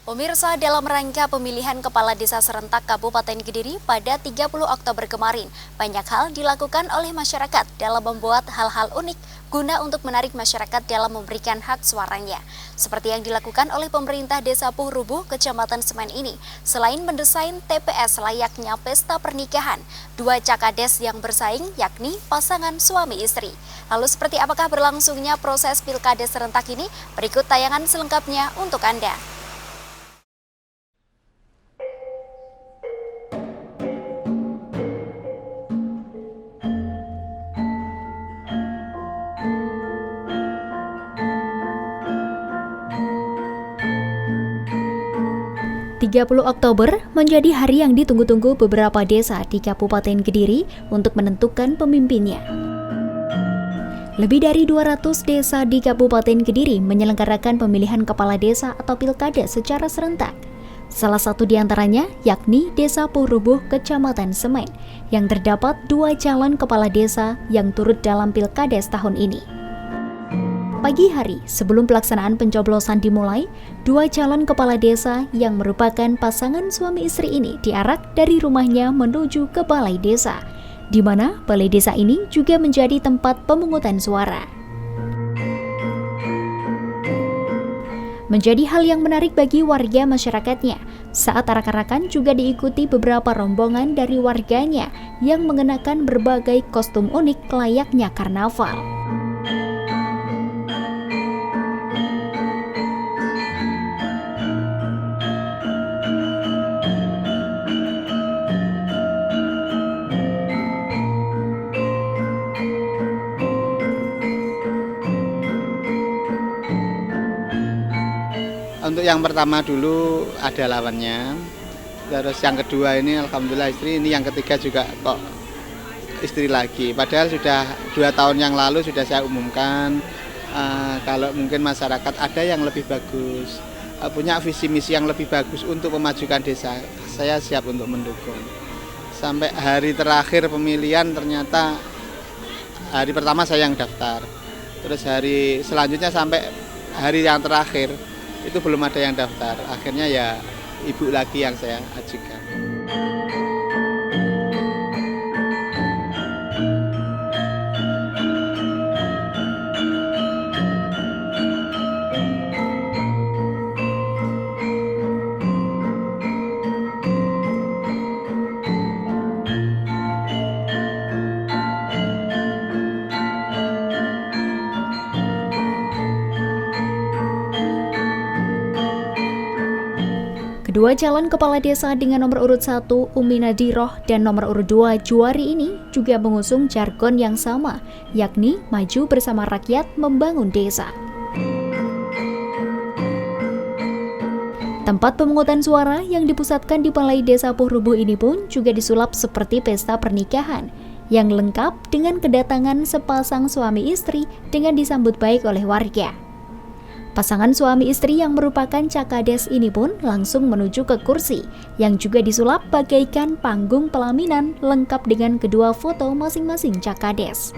Pemirsa, dalam rangka pemilihan Kepala Desa Serentak Kabupaten Kediri pada 30 Oktober kemarin, banyak hal dilakukan oleh masyarakat dalam membuat hal-hal unik guna untuk menarik masyarakat dalam memberikan hak suaranya. Seperti yang dilakukan oleh pemerintah Desa Puhrubuh, Kecamatan Semen ini, selain mendesain TPS layaknya pesta pernikahan, dua cakades yang bersaing yakni pasangan suami istri. Lalu seperti apakah berlangsungnya proses Pilkades serentak ini? Berikut tayangan selengkapnya untuk Anda. 30 Oktober menjadi hari yang ditunggu-tunggu beberapa desa di Kabupaten Kediri untuk menentukan pemimpinnya. Lebih dari 200 desa di Kabupaten Kediri menyelenggarakan pemilihan kepala desa atau pilkada secara serentak. Salah satu di antaranya yakni Desa Puhrubuh, Kecamatan Semen, yang terdapat dua calon kepala desa yang turut dalam pilkades tahun ini. Pagi hari sebelum pelaksanaan pencoblosan dimulai, dua calon kepala desa yang merupakan pasangan suami istri ini diarak dari rumahnya menuju ke balai desa, di mana balai desa ini juga menjadi tempat pemungutan suara. Menjadi hal yang menarik bagi warga masyarakatnya, saat arak-arakan juga diikuti beberapa rombongan dari warganya yang mengenakan berbagai kostum unik layaknya karnaval. Untuk yang pertama dulu ada lawannya, terus yang kedua ini alhamdulillah istri, ini yang ketiga juga kok istri lagi. Padahal sudah 2 tahun yang lalu sudah saya umumkan, kalau mungkin masyarakat ada yang lebih bagus, punya visi misi yang lebih bagus untuk memajukan desa, saya siap untuk mendukung. Sampai hari terakhir pemilihan ternyata hari pertama saya yang daftar, terus hari selanjutnya sampai hari yang terakhir itu belum ada yang daftar, akhirnya ya ibu lagi yang saya ajukan. Kedua calon kepala desa dengan nomor urut 1 Umi Nadiroh dan nomor urut 2 Juwari ini juga mengusung jargon yang sama, yakni maju bersama rakyat membangun desa. Tempat pemungutan suara yang dipusatkan di Balai Desa Puhrubuh ini pun juga disulap seperti pesta pernikahan, yang lengkap dengan kedatangan sepasang suami istri dengan disambut baik oleh warga. Pasangan suami istri yang merupakan cakades ini pun langsung menuju ke kursi yang juga disulap bagaikan panggung pelaminan lengkap dengan kedua foto masing-masing cakades.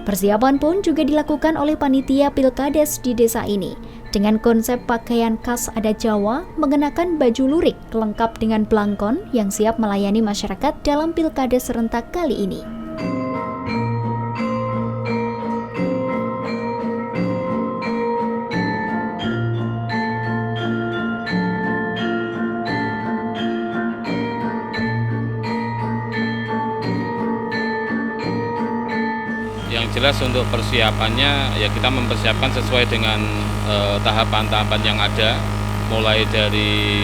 Persiapan pun juga dilakukan oleh panitia pilkades di desa ini dengan konsep pakaian khas adat Jawa, mengenakan baju lurik lengkap dengan belangkon yang siap melayani masyarakat dalam pilkades serentak kali ini. Yang jelas untuk persiapannya ya kita mempersiapkan sesuai dengan tahapan-tahapan yang ada, mulai dari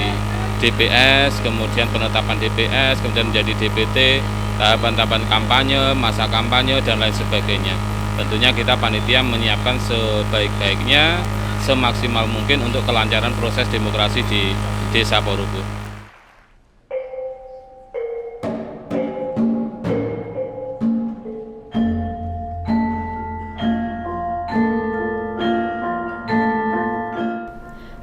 DPS, kemudian penetapan DPS, kemudian menjadi DPT, tahapan-tahapan kampanye, masa kampanye dan lain sebagainya. Tentunya kita panitia menyiapkan sebaik-baiknya, semaksimal mungkin untuk kelancaran proses demokrasi di Desa Puhrubuh.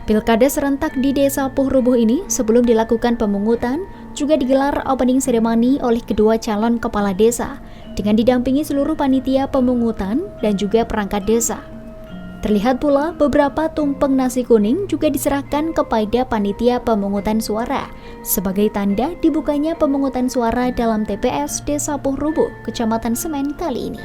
Pilkada serentak di Desa Puhrubuh ini sebelum dilakukan pemungutan juga digelar opening ceremony oleh kedua calon kepala desa dengan didampingi seluruh panitia pemungutan dan juga perangkat desa. Terlihat pula beberapa tumpeng nasi kuning juga diserahkan kepada panitia pemungutan suara sebagai tanda dibukanya pemungutan suara dalam TPS Desa Puhrubuh, Kecamatan Semen kali ini.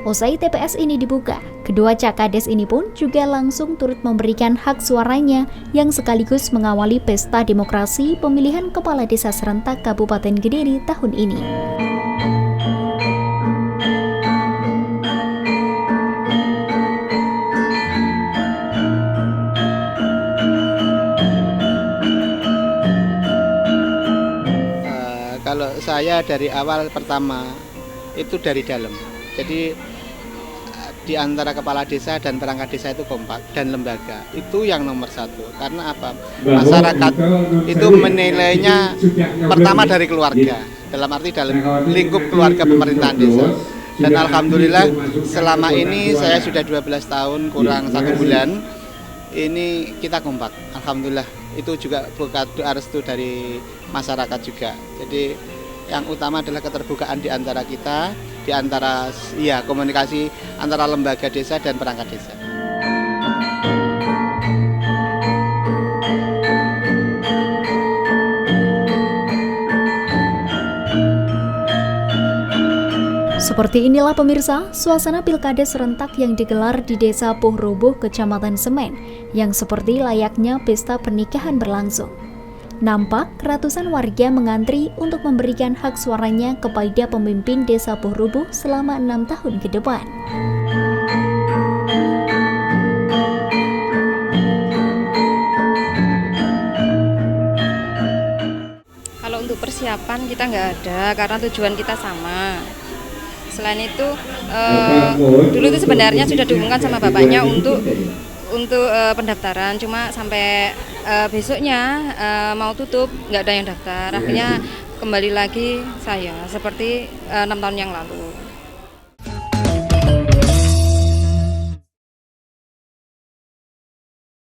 Usai TPS ini dibuka, kedua cakades ini pun juga langsung turut memberikan hak suaranya yang sekaligus mengawali pesta demokrasi pemilihan kepala desa serentak Kabupaten Kediri tahun ini. Kalau saya dari awal pertama itu dari dalam. Jadi di antara kepala desa dan perangkat desa itu kompak dan lembaga. Itu yang nomor satu. Karena apa? Masyarakat itu menilainya pertama dari keluarga. Dalam arti dalam lingkup keluarga pemerintahan desa. Dan alhamdulillah selama ini saya sudah 12 tahun kurang 1 bulan. Ini kita kompak. Alhamdulillah. Itu juga berkat doa restu dari masyarakat juga. Jadi yang utama adalah keterbukaan di antara kita, di antara komunikasi antara lembaga desa dan perangkat desa. Seperti inilah pemirsa, suasana pilkada serentak yang digelar di Desa Puhrubuh, Kecamatan Semen, yang seperti layaknya pesta pernikahan berlangsung. Nampak ratusan warga mengantri untuk memberikan hak suaranya kepada pemimpin Desa Puhrubuh selama 6 tahun ke depan. Kalau untuk persiapan kita nggak ada karena tujuan kita sama. Selain itu, dulu itu sebenarnya sudah diumumkan sama bapaknya untuk pendaftaran, cuma sampai besoknya mau tutup nggak ada yang daftar. Akhirnya kembali lagi saya seperti 6 tahun yang lalu.